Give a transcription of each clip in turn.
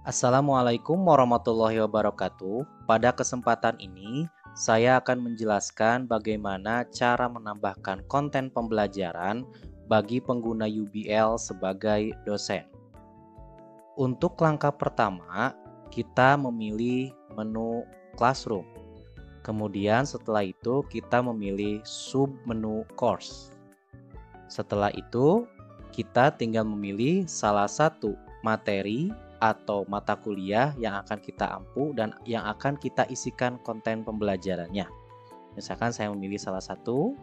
Assalamualaikum warahmatullahi wabarakatuh. Pada kesempatan ini, saya akan menjelaskan bagaimana cara menambahkan konten pembelajaran bagi pengguna UBL sebagai dosen. Untuk langkah pertama, kita memilih menu Classroom. Kemudian setelah itu kita memilih submenu Course. Setelah itu, kita tinggal memilih salah satu materi atau mata kuliah yang akan kita ampu dan yang akan kita isikan konten pembelajarannya. Misalkan saya memilih salah satu.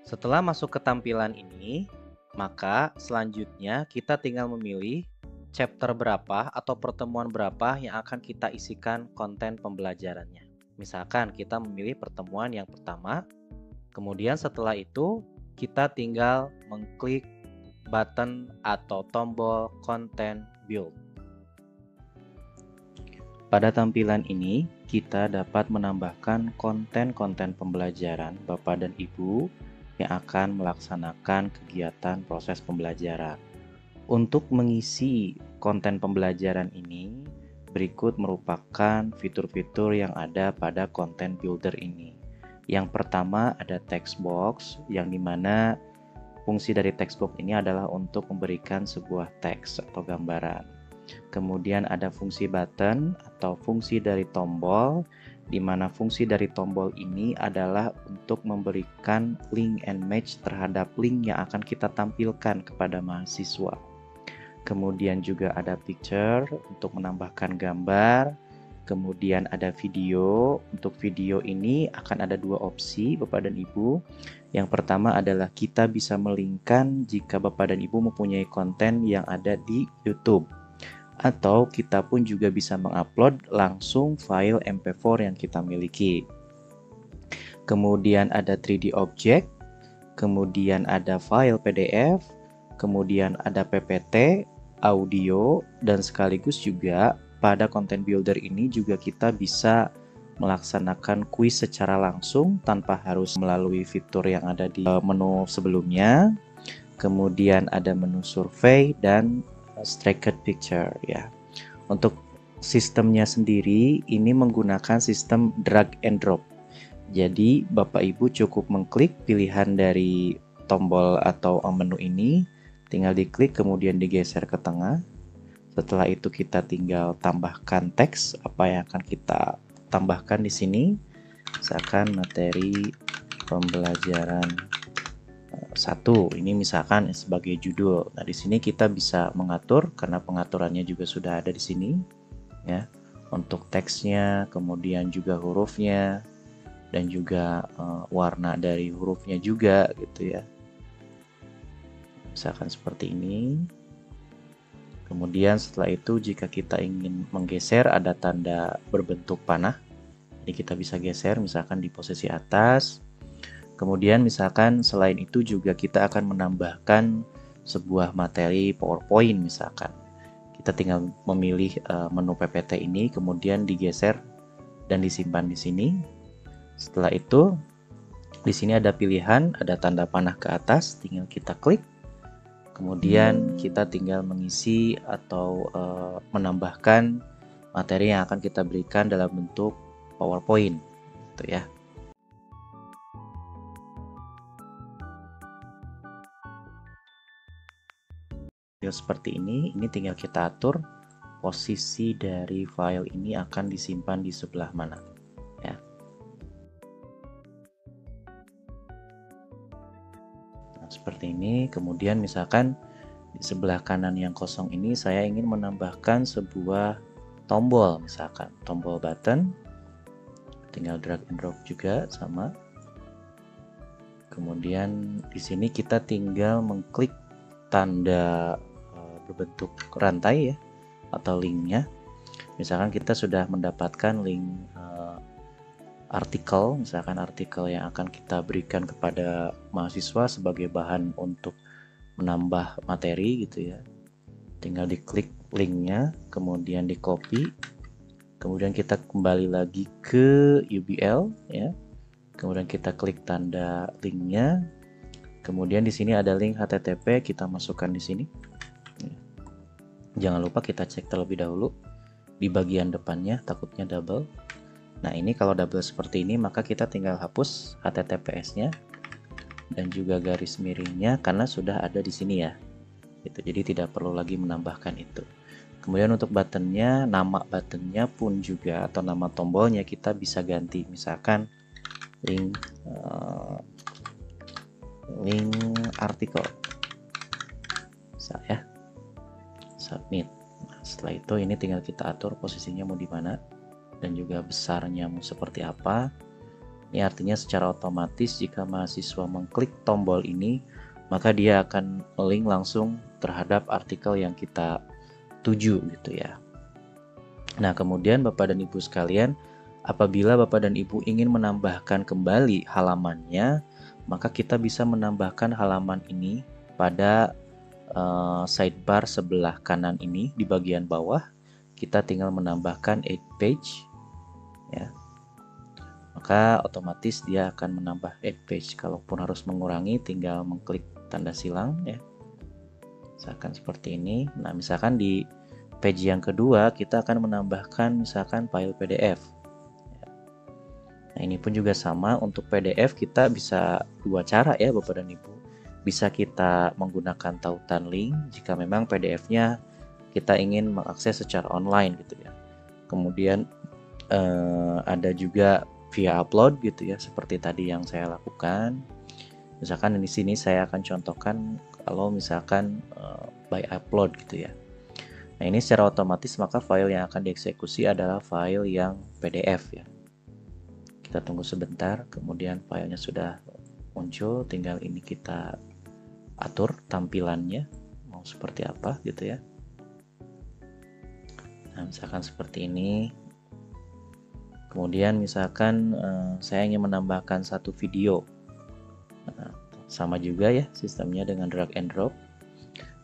Setelah masuk ke tampilan ini, maka selanjutnya kita tinggal memilih chapter berapa atau pertemuan berapa yang akan kita isikan konten pembelajarannya. Misalkan kita memilih pertemuan yang pertama, kemudian setelah itu kita tinggal mengklik button atau tombol Content Build. Pada tampilan ini, kita dapat menambahkan konten-konten pembelajaran Bapak dan Ibu yang akan melaksanakan kegiatan proses pembelajaran. Untuk mengisi konten pembelajaran ini, berikut merupakan fitur-fitur yang ada pada Content Builder ini. Yang pertama ada text box, yang dimana fungsi dari text box ini adalah untuk memberikan sebuah teks atau gambaran. Kemudian ada fungsi button atau fungsi dari tombol, di mana fungsi dari tombol ini adalah untuk memberikan link and match terhadap link yang akan kita tampilkan kepada mahasiswa. Kemudian juga ada picture untuk menambahkan gambar. Kemudian ada video. Untuk video ini akan ada dua opsi Bapak dan Ibu. Yang pertama adalah kita bisa melinkkan jika Bapak dan Ibu mempunyai konten yang ada di YouTube. Atau kita pun juga bisa mengupload langsung file MP4 yang kita miliki. Kemudian ada 3D object, kemudian ada file PDF, kemudian ada PPT, audio, dan sekaligus juga pada Content Builder ini juga kita bisa melaksanakan kuis secara langsung tanpa harus melalui fitur yang ada di menu sebelumnya. Kemudian ada menu survei dan structured picture ya. Untuk sistemnya sendiri ini menggunakan sistem drag and drop. Jadi Bapak Ibu cukup mengklik pilihan dari tombol atau menu ini, tinggal diklik kemudian digeser ke tengah. Setelah itu kita tinggal tambahkan teks apa yang akan kita tambahkan di sini. Misalkan materi pembelajaran 1. Ini misalkan sebagai judul. Nah, di sini kita bisa mengatur karena pengaturannya juga sudah ada di sini ya. Untuk teksnya, kemudian juga hurufnya dan juga warna dari hurufnya juga gitu ya. Misalkan seperti ini. Kemudian setelah itu jika kita ingin menggeser ada tanda berbentuk panah. Jadi kita bisa geser misalkan di posisi atas. Kemudian misalkan selain itu juga kita akan menambahkan sebuah materi PowerPoint misalkan. Kita tinggal memilih menu PPT ini kemudian digeser dan disimpan di sini. Setelah itu di sini ada pilihan, ada tanda panah ke atas, tinggal kita klik. Kemudian kita tinggal mengisi atau menambahkan materi yang akan kita berikan dalam bentuk PowerPoint gitu ya. Seperti ini tinggal kita atur posisi dari file ini akan disimpan di sebelah mana ya. Nah, seperti ini. Kemudian misalkan di sebelah kanan yang kosong ini saya ingin menambahkan sebuah tombol, misalkan tombol button, tinggal drag and drop juga sama. Kemudian di sini kita tinggal mengklik tanda berbentuk rantai ya atau linknya. Misalkan kita sudah mendapatkan link artikel, misalkan artikel yang akan kita berikan kepada mahasiswa sebagai bahan untuk menambah materi gitu ya. Tinggal diklik linknya, kemudian di copy, kemudian kita kembali lagi ke UBL ya. Kemudian kita klik tanda linknya. Kemudian di sini ada link HTTP, kita masukkan di sini. Jangan lupa kita cek terlebih dahulu di bagian depannya, takutnya double. Nah, ini kalau double seperti ini, maka kita tinggal hapus HTTPS-nya dan juga garis miringnya karena sudah ada di sini ya. Jadi tidak perlu lagi menambahkan itu. Kemudian untuk buttonnya, nama buttonnya pun juga atau nama tombolnya kita bisa ganti, misalkan link artikel, ya, submit. Nah, setelah itu ini tinggal kita atur posisinya mau di mana dan juga besarnya mau seperti apa. Ini artinya secara otomatis jika mahasiswa mengklik tombol ini, maka dia akan link langsung terhadap artikel yang kita tuju gitu ya. Nah, kemudian Bapak dan Ibu sekalian, apabila Bapak dan Ibu ingin menambahkan kembali halamannya, maka kita bisa menambahkan halaman ini pada sidebar sebelah kanan ini di bagian bawah. Kita tinggal menambahkan add page ya. Maka otomatis dia akan menambah add page. Kalaupun harus mengurangi, tinggal mengklik tanda silang ya. Misalkan seperti ini. Nah, misalkan di page yang kedua kita akan menambahkan misalkan file PDF. Nah, ini pun juga sama, untuk PDF kita bisa dua cara ya Bapak dan Ibu. Bisa kita menggunakan tautan link jika memang PDF-nya kita ingin mengakses secara online gitu ya. Kemudian ada juga via upload gitu ya, seperti tadi yang saya lakukan. Misalkan di sini saya akan contohkan kalau misalkan by upload gitu ya. Nah, ini secara otomatis maka file yang akan dieksekusi adalah file yang PDF ya. Kita tunggu sebentar, kemudian filenya sudah muncul, tinggal ini kita atur tampilannya mau seperti apa gitu ya. Nah, misalkan seperti ini. Kemudian misalkan saya ingin menambahkan satu video. Nah, sama juga ya sistemnya dengan drag and drop.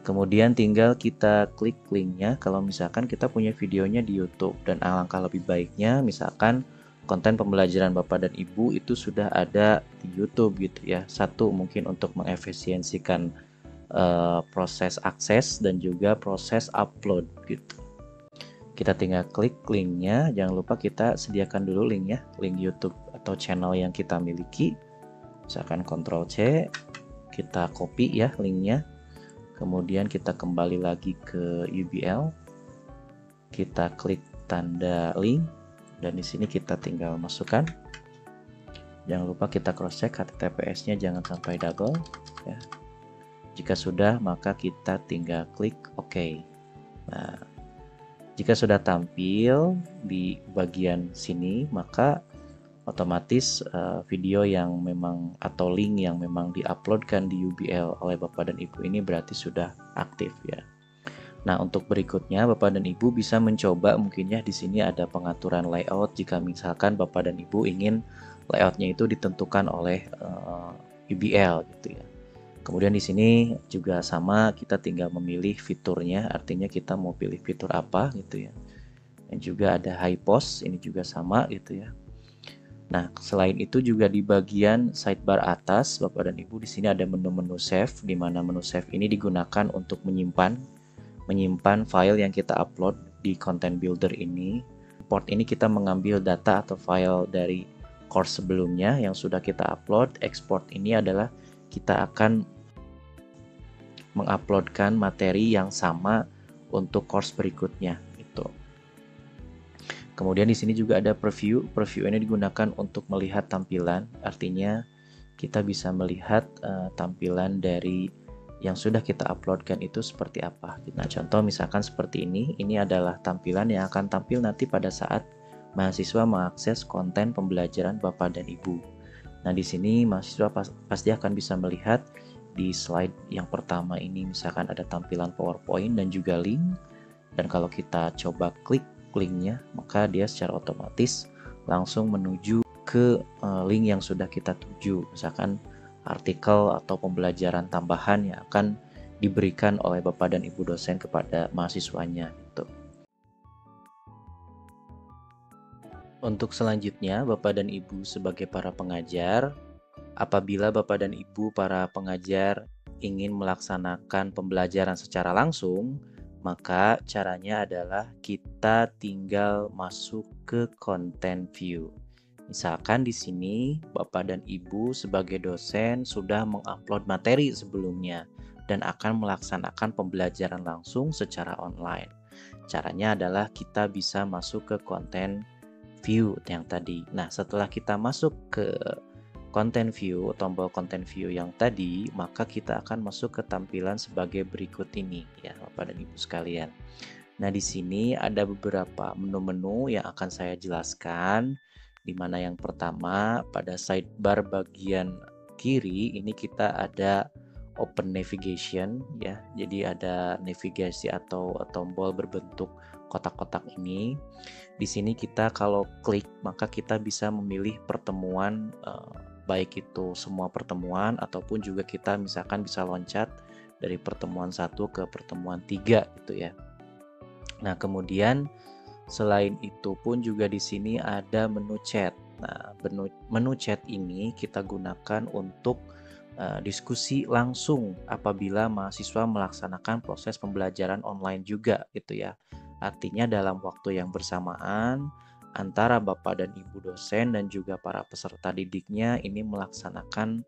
Kemudian tinggal kita klik linknya kalau misalkan kita punya videonya di YouTube, dan alangkah lebih baiknya misalkan konten pembelajaran Bapak dan Ibu itu sudah ada di YouTube gitu ya. Satu, mungkin untuk mengefisiensikan proses akses dan juga proses upload gitu. Kita tinggal klik linknya, jangan lupa kita sediakan dulu linknya, link YouTube atau channel yang kita miliki. Misalkan Ctrl C, kita copy ya linknya. Kemudian kita kembali lagi ke UBL, kita klik tanda link, dan di sini kita tinggal masukkan. Jangan lupa kita cross check HTTPS-nya jangan sampai double ya. Jika sudah, maka kita tinggal klik OK. Nah, jika sudah tampil di bagian sini, maka otomatis video yang memang atau link yang memang diuploadkan di UBL oleh Bapak dan Ibu ini berarti sudah aktif ya. Nah, untuk berikutnya Bapak dan Ibu bisa mencoba, mungkin ya di sini ada pengaturan layout jika misalkan Bapak dan Ibu ingin layoutnya itu ditentukan oleh UBL gitu ya. Kemudian di sini juga sama, kita tinggal memilih fiturnya, artinya kita mau pilih fitur apa gitu ya. Dan juga ada high post, ini juga sama gitu ya. Nah, selain itu juga di bagian sidebar atas Bapak dan Ibu di sini ada menu-menu save, di mana menu save ini digunakan untuk menyimpan file yang kita upload di content builder ini. Port ini kita mengambil data atau file dari course sebelumnya yang sudah kita upload. Export ini adalah kita akan menguploadkan materi yang sama untuk course berikutnya itu. Kemudian di sini juga ada preview. Preview ini digunakan untuk melihat tampilan, artinya kita bisa melihat tampilan dari yang sudah kita uploadkan itu seperti apa. Nah, contoh misalkan seperti ini adalah tampilan yang akan tampil nanti pada saat mahasiswa mengakses konten pembelajaran Bapak dan Ibu. Nah, di sini mahasiswa pasti akan bisa melihat di slide yang pertama ini misalkan ada tampilan PowerPoint dan juga link, dan kalau kita coba klik linknya maka dia secara otomatis langsung menuju ke link yang sudah kita tuju, misalkan artikel atau pembelajaran tambahan yang akan diberikan oleh Bapak dan Ibu dosen kepada mahasiswanya gitu. Untuk selanjutnya Bapak dan Ibu sebagai para pengajar, apabila Bapak dan Ibu para pengajar ingin melaksanakan pembelajaran secara langsung, Maka caranya adalah kita tinggal masuk ke konten view. Misalkan di sini Bapak dan Ibu sebagai dosen sudah mengupload materi sebelumnya dan akan melaksanakan pembelajaran langsung secara online. Caranya adalah kita bisa masuk ke konten view yang tadi. Nah, setelah kita masuk ke konten view, tombol konten view yang tadi, maka kita akan masuk ke tampilan sebagai berikut ini ya, Bapak dan Ibu sekalian. Nah, di sini ada beberapa menu-menu yang akan saya jelaskan, di mana yang pertama pada sidebar bagian kiri ini kita ada open navigation ya. Jadi ada navigasi atau tombol berbentuk kotak-kotak ini. Di sini kita kalau klik maka kita bisa memilih pertemuan, baik itu semua pertemuan ataupun juga kita misalkan bisa loncat dari pertemuan 1 ke pertemuan 3 gitu ya. Nah, kemudian selain itu pun juga di sini ada menu chat. Nah, menu chat ini kita gunakan untuk diskusi langsung apabila mahasiswa melaksanakan proses pembelajaran online juga gitu ya. Artinya dalam waktu yang bersamaan antara Bapak dan Ibu dosen dan juga para peserta didiknya ini melaksanakan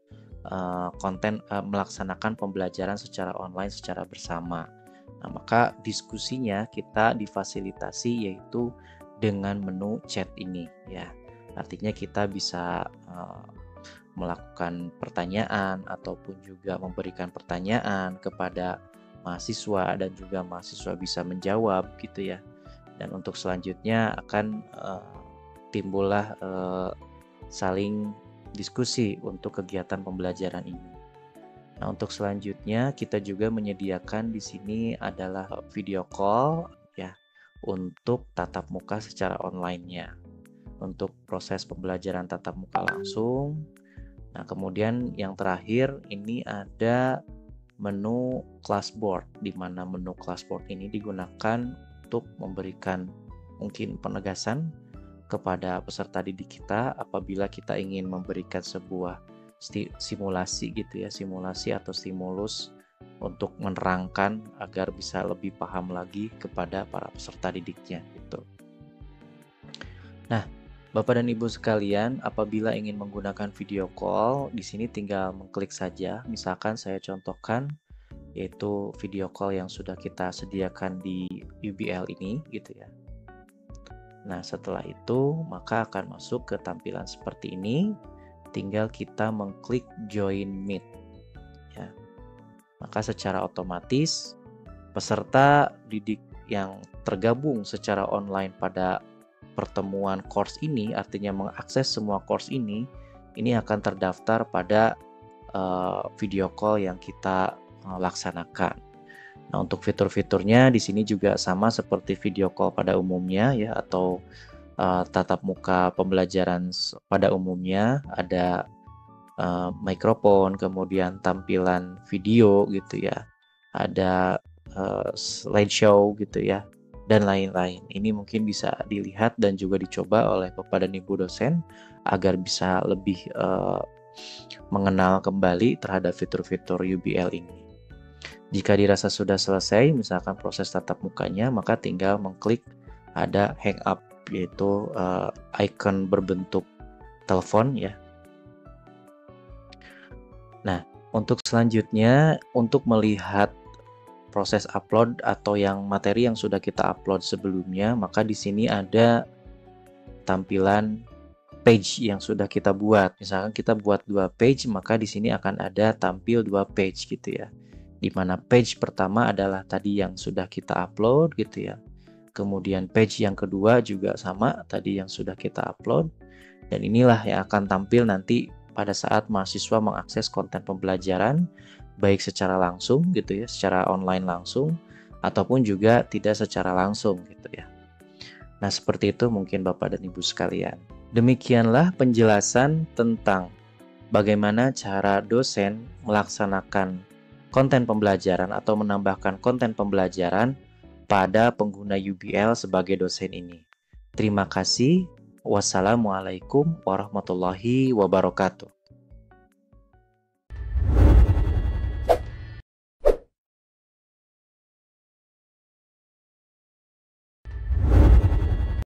melaksanakan pembelajaran secara online secara bersama. Nah, maka diskusinya kita difasilitasi yaitu dengan menu chat ini ya. Artinya kita bisa melakukan pertanyaan ataupun juga memberikan pertanyaan kepada mahasiswa dan juga mahasiswa bisa menjawab gitu ya. Dan untuk selanjutnya akan timbullah saling diskusi untuk kegiatan pembelajaran ini. Nah, untuk selanjutnya kita juga menyediakan di sini adalah video call ya untuk tatap muka secara online-nya. Untuk proses pembelajaran tatap muka langsung. Nah, kemudian yang terakhir ini ada menu classboard, di mana menu classboard ini digunakan untuk memberikan mungkin penegasan kepada peserta didik kita apabila kita ingin memberikan sebuah simulasi gitu ya, simulasi atau stimulus untuk menerangkan agar bisa lebih paham lagi kepada para peserta didiknya gitu. Nah, Bapak dan Ibu sekalian, apabila ingin menggunakan video call, di sini tinggal mengklik saja. Misalkan saya contohkan yaitu video call yang sudah kita sediakan di UBL ini gitu ya. Nah, setelah itu maka akan masuk ke tampilan seperti ini. Tinggal kita mengklik join meet ya. Maka secara otomatis peserta didik yang tergabung secara online pada pertemuan course ini, artinya mengakses semua course ini akan terdaftar pada video call yang kita laksanakan. Nah, untuk fitur-fiturnya di sini juga sama seperti video call pada umumnya ya, atau tatap muka pembelajaran pada umumnya. Ada mikrofon, kemudian tampilan video gitu ya, ada slideshow gitu ya, dan lain-lain. Ini mungkin bisa dilihat dan juga dicoba oleh Bapak dan Ibu dosen agar bisa lebih mengenal kembali terhadap fitur-fitur UBL ini. Jika dirasa sudah selesai, misalkan proses tatap mukanya, maka tinggal mengklik ada hang up, yaitu icon berbentuk telepon ya. Nah, untuk selanjutnya, untuk melihat proses upload atau yang materi yang sudah kita upload sebelumnya, maka di sini ada tampilan page yang sudah kita buat. Misalkan kita buat 2 page, maka di sini akan ada tampil 2 page gitu ya. Di mana page pertama adalah tadi yang sudah kita upload gitu ya. Kemudian page yang kedua juga sama tadi yang sudah kita upload. Dan inilah yang akan tampil nanti pada saat mahasiswa mengakses konten pembelajaran baik secara langsung gitu ya, secara online langsung ataupun juga tidak secara langsung gitu ya. Nah, seperti itu mungkin Bapak dan Ibu sekalian. Demikianlah penjelasan tentang bagaimana cara dosen melaksanakan konten pembelajaran atau menambahkan konten pembelajaran pada pengguna UBL sebagai dosen ini. Terima kasih. Wassalamualaikum warahmatullahi wabarakatuh.